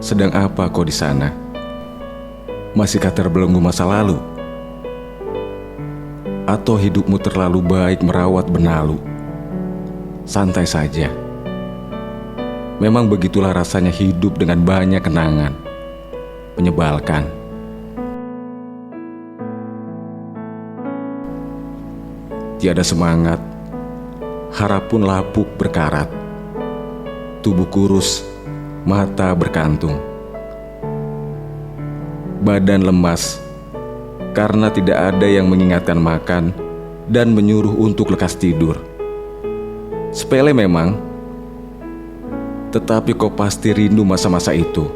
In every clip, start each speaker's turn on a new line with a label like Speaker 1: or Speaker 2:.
Speaker 1: Sedang apa kau di sana? Masihkah terbelenggu masa lalu? Atau hidupmu terlalu baik merawat benalu? Santai saja. Memang begitulah rasanya hidup dengan banyak kenangan. Menyebalkan. Tiada semangat, harap pun lapuk berkarat. Tubuh kurus, mata berkantung. Badan lemas, karena tidak ada yang mengingatkan makan dan menyuruh untuk lekas tidur. Sepele memang, tetapi kau pasti rindu masa-masa itu.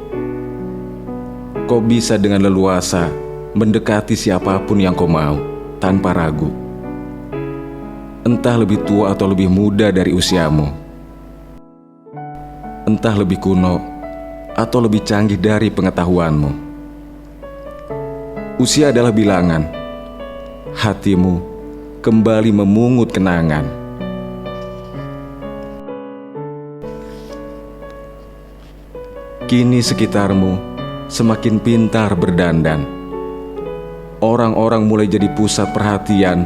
Speaker 1: Kau bisa dengan leluasa mendekati siapapun yang kau mau, tanpa ragu. Entah lebih tua atau lebih muda dari usiamu. Entah lebih kuno atau lebih canggih dari pengetahuanmu. Usia adalah bilangan. Hatimu kembali memungut kenangan. Kini sekitarmu semakin pintar berdandan. Orang-orang mulai jadi pusat perhatian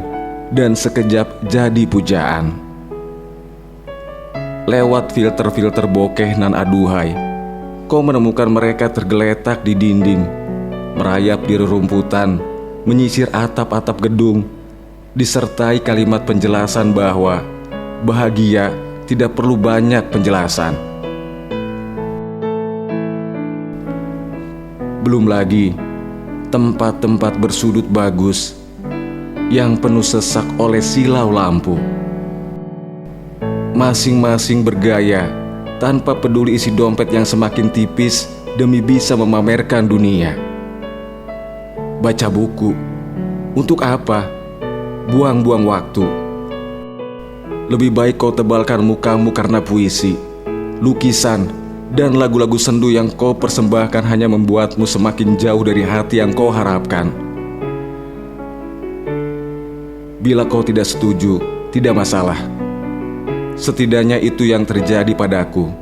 Speaker 1: dan sekejap jadi pujaan. Lewat filter-filter bokeh nan aduhai, kau menemukan mereka tergeletak di dinding, merayap di rerumputan, menyisir atap-atap gedung, disertai kalimat penjelasan bahwa bahagia tidak perlu banyak penjelasan. Belum lagi tempat-tempat bersudut bagus yang penuh sesak oleh silau lampu. Masing-masing bergaya tanpa peduli isi dompet yang semakin tipis demi bisa memamerkan dunia. Baca buku, untuk apa? Buang-buang waktu. Lebih baik kau tebalkan mukamu karena puisi, lukisan, dan lagu-lagu sendu yang kau persembahkan hanya membuatmu semakin jauh dari hati yang kau harapkan. Bila kau tidak setuju, tidak masalah. Setidaknya itu yang terjadi padaku.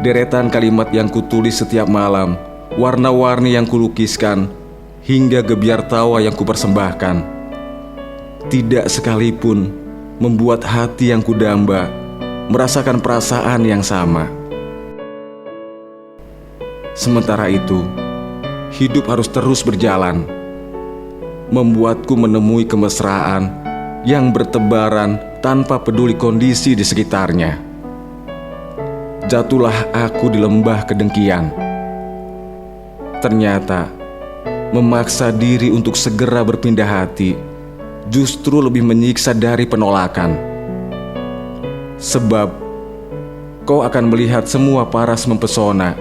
Speaker 1: Deretan kalimat yang kutulis setiap malam, warna-warni yang kulukiskan, hingga gebiar tawa yang kupersembahkan, tidak sekalipun membuat hati yang kudamba merasakan perasaan yang sama. Sementara itu, hidup harus terus berjalan, membuatku menemui kemesraan yang bertebaran tanpa peduli kondisi di sekitarnya. Jatuhlah aku di lembah kedengkian. Ternyata, memaksa diri untuk segera berpindah hati justru lebih menyiksa dari penolakan. Sebab, kau akan melihat semua paras mempesona,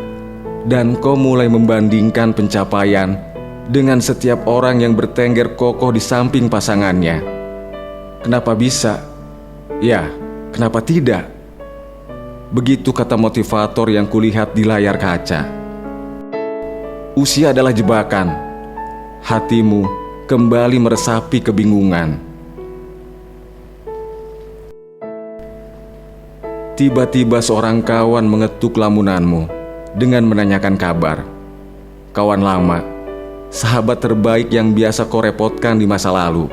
Speaker 1: dan kau mulai membandingkan pencapaian dengan setiap orang yang bertengger kokoh di samping pasangannya. Kenapa bisa? Ya, kenapa tidak? Begitu kata motivator yang kulihat di layar kaca. Usia adalah jebakan. Hatimu kembali meresapi kebingungan. Tiba-tiba seorang kawan mengetuk lamunanmu dengan menanyakan kabar. Kawan lama, sahabat terbaik yang biasa kau repotkan di masa lalu.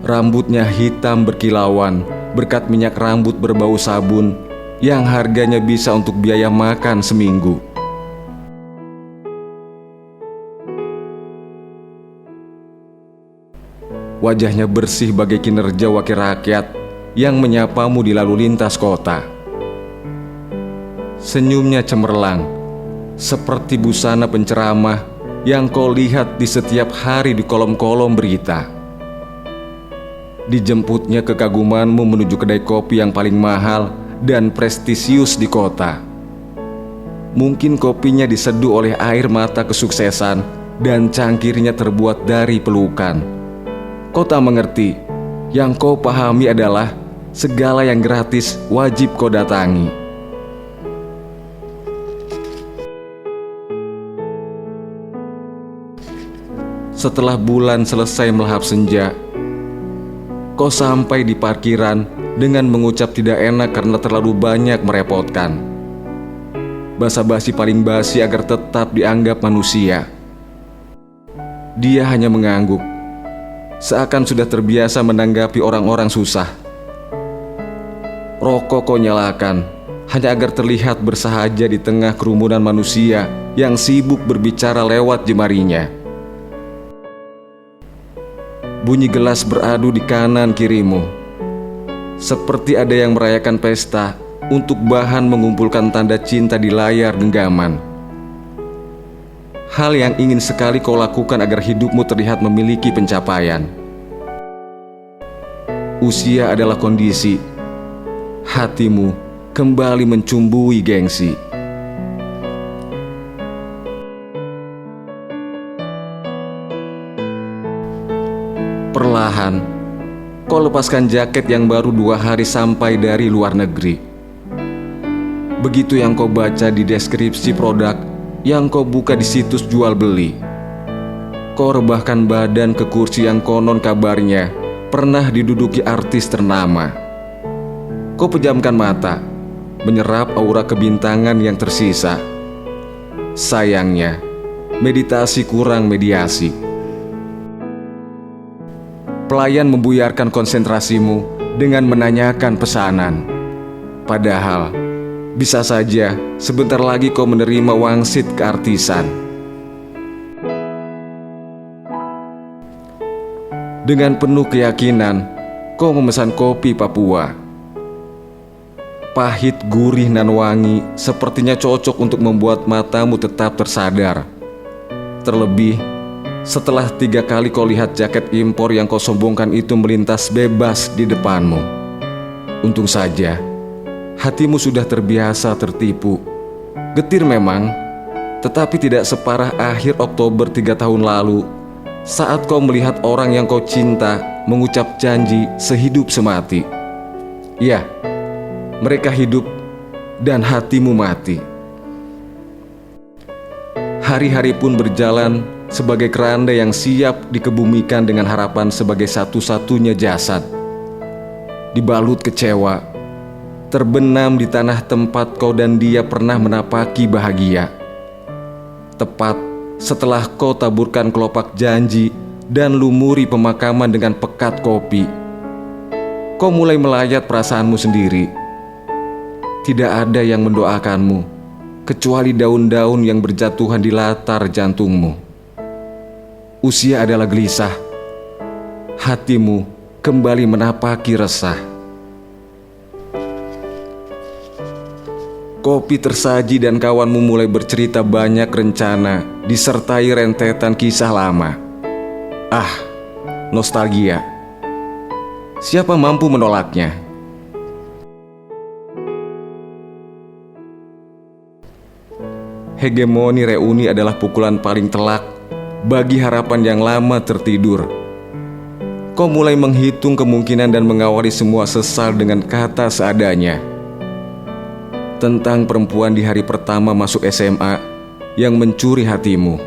Speaker 1: Rambutnya hitam berkilauan berkat minyak rambut berbau sabun yang harganya bisa untuk biaya makan seminggu. Wajahnya bersih bagai kinerja wakil rakyat yang menyapamu di lalu lintas kota. Senyumnya cemerlang seperti busana penceramah yang kau lihat di setiap hari di kolom-kolom berita. Dijemputnya kekagumanmu menuju kedai kopi yang paling mahal dan prestisius di kota. Mungkin kopinya diseduh oleh air mata kesuksesan dan cangkirnya terbuat dari pelukan. Kau tak mengerti, yang kau pahami adalah segala yang gratis wajib kau datangi. Setelah bulan selesai melahap senja, kau sampai di parkiran dengan mengucap tidak enak karena terlalu banyak merepotkan. basa-basi paling basi agar tetap dianggap manusia. Dia hanya mengangguk, seakan sudah terbiasa menanggapi orang-orang susah. Rokok kau nyalakan hanya agar terlihat bersahaja di tengah kerumunan manusia yang sibuk berbicara lewat jemarinya. Bunyi gelas beradu di kanan kirimu, seperti ada yang merayakan pesta untuk bahan mengumpulkan tanda cinta di layar genggaman. Hal yang ingin sekali kau lakukan agar hidupmu terlihat memiliki pencapaian. Usia adalah kondisi. Hatimu kembali mencumbui gengsi. Perlahan, kau lepaskan jaket yang baru 2 hari sampai dari luar negeri. Begitu yang kau baca di deskripsi produk yang kau buka di situs jual beli, kau rebahkan badan ke kursi yang konon kabarnya pernah diduduki artis ternama. Kau pejamkan mata, menyerap aura kebintangan yang tersisa. Sayangnya, meditasi kurang mediasi. Pelayan membuyarkan konsentrasimu dengan menanyakan pesanan. Padahal bisa saja sebentar lagi kau menerima wangsit keartisan. Dengan penuh keyakinan, kau memesan kopi Papua. Pahit, gurih, nan wangi sepertinya cocok untuk membuat matamu tetap tersadar. Terlebih, setelah 3 kali kau lihat jaket impor yang kau sombongkan itu melintas bebas di depanmu. Untung saja hatimu sudah terbiasa tertipu. Getir memang, tetapi tidak separah akhir Oktober 3 tahun lalu, saat kau melihat orang yang kau cinta mengucap janji sehidup semati. Ya, mereka hidup dan hatimu mati. Hari-hari pun berjalan sebagai keranda yang siap dikebumikan dengan harapan sebagai satu-satunya jasad. Dibalut kecewa, terbenam di tanah tempat kau dan dia pernah menapaki bahagia. Tepat setelah kau taburkan kelopak janji dan lumuri pemakaman dengan pekat kopi, kau mulai melayat perasaanmu sendiri. Tidak ada yang mendoakanmu, kecuali daun-daun yang berjatuhan di latar jantungmu. Usia adalah gelisah. Hatimu kembali menapaki resah. Kopi tersaji dan kawanmu mulai bercerita banyak rencana disertai rentetan kisah lama. Ah, nostalgia. Siapa mampu menolaknya? Hegemoni reuni adalah pukulan paling telak bagi harapan yang lama tertidur. Kau mulai menghitung kemungkinan dan mengawali semua sesal dengan kata seadanya. Tentang perempuan di hari pertama masuk SMA yang mencuri hatimu.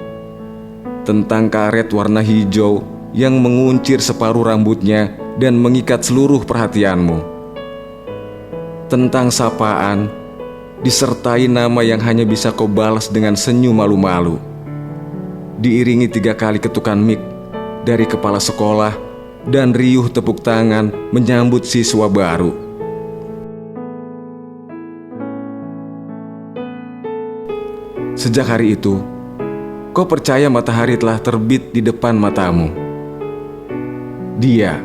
Speaker 1: Tentang karet warna hijau yang menguncir separuh rambutnya dan mengikat seluruh perhatianmu. Tentang sapaan disertai nama yang hanya bisa kau balas dengan senyum malu-malu. Diiringi 3 kali ketukan mik dari kepala sekolah dan riuh tepuk tangan menyambut siswa baru. Sejak hari itu, kau percaya matahari telah terbit di depan matamu. Dia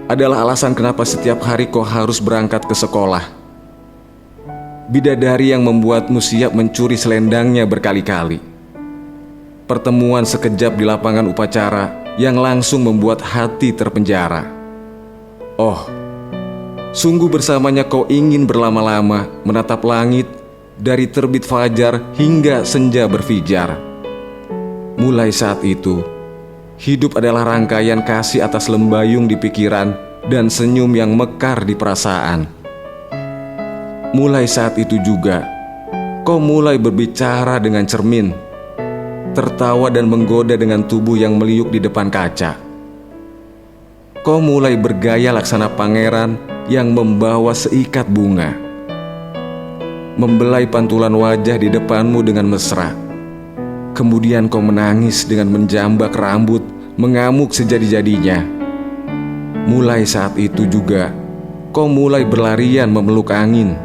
Speaker 1: adalah alasan kenapa setiap hari kau harus berangkat ke sekolah. Bidadari yang membuatmu siap mencuri selendangnya berkali-kali. Pertemuan sekejap di lapangan upacara yang langsung membuat hati terpenjara. Oh, sungguh bersamanya kau ingin berlama-lama menatap langit dari terbit fajar hingga senja berfijar. Mulai saat itu, hidup adalah rangkaian kasih atas lembayung di pikiran dan senyum yang mekar di perasaan. Mulai saat itu juga, kau mulai berbicara dengan cermin, tertawa dan menggoda dengan tubuh yang meliuk di depan kaca. Kau mulai bergaya laksana pangeran yang membawa seikat bunga. membelai pantulan wajah di depanmu dengan mesra. Kemudian kau menangis dengan menjambak rambut, mengamuk sejadi-jadinya. Mulai saat itu juga, kau mulai berlarian memeluk angin.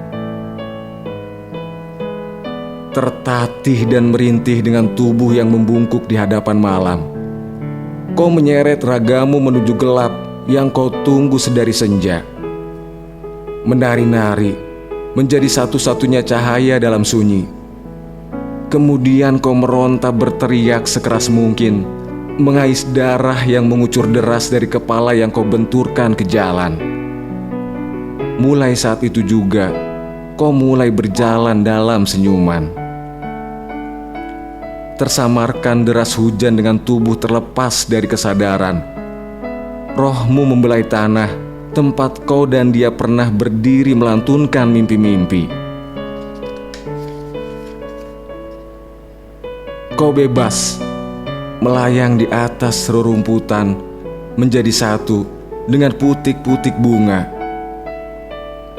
Speaker 1: Tertatih dan merintih dengan tubuh yang membungkuk di hadapan malam, kau menyeret ragamu menuju gelap yang kau tunggu sedari senja. Menari-nari menjadi satu-satunya cahaya dalam sunyi. Kemudian kau meronta berteriak sekeras mungkin, mengais darah yang mengucur deras dari kepala yang kau benturkan ke jalan. Mulai saat itu juga, kau mulai berjalan dalam senyuman. Tersamarkan deras hujan dengan tubuh terlepas dari kesadaran. Rohmu membelai tanah, tempat kau dan dia pernah berdiri melantunkan mimpi-mimpi. Kau bebas, melayang di atas rerumputan, menjadi satu dengan putik-putik bunga.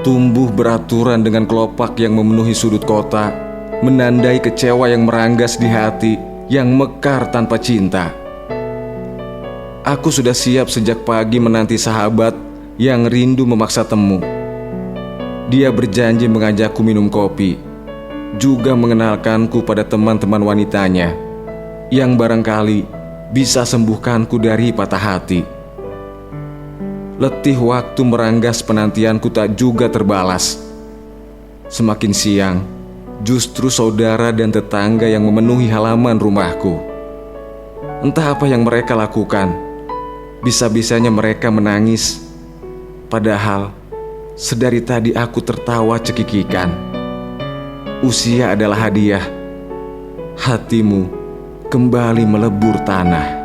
Speaker 1: Tumbuh beraturan dengan kelopak yang memenuhi sudut kota, menandai kecewa yang meranggas di hati yang mekar tanpa cinta. Aku sudah siap sejak pagi menanti sahabat yang rindu memaksa temu. Dia berjanji mengajakku minum kopi, juga mengenalkanku pada teman-teman wanitanya, yang barangkali bisa sembuhkanku dari patah hati. Letih waktu meranggas penantianku tak juga terbalas. Semakin siang, justru saudara dan tetangga yang memenuhi halaman rumahku. Entah apa yang mereka lakukan, bisa-bisanya mereka menangis. Padahal, sedari tadi aku tertawa cekikikan. Usia adalah hadiah. Hatimu kembali melebur tanah.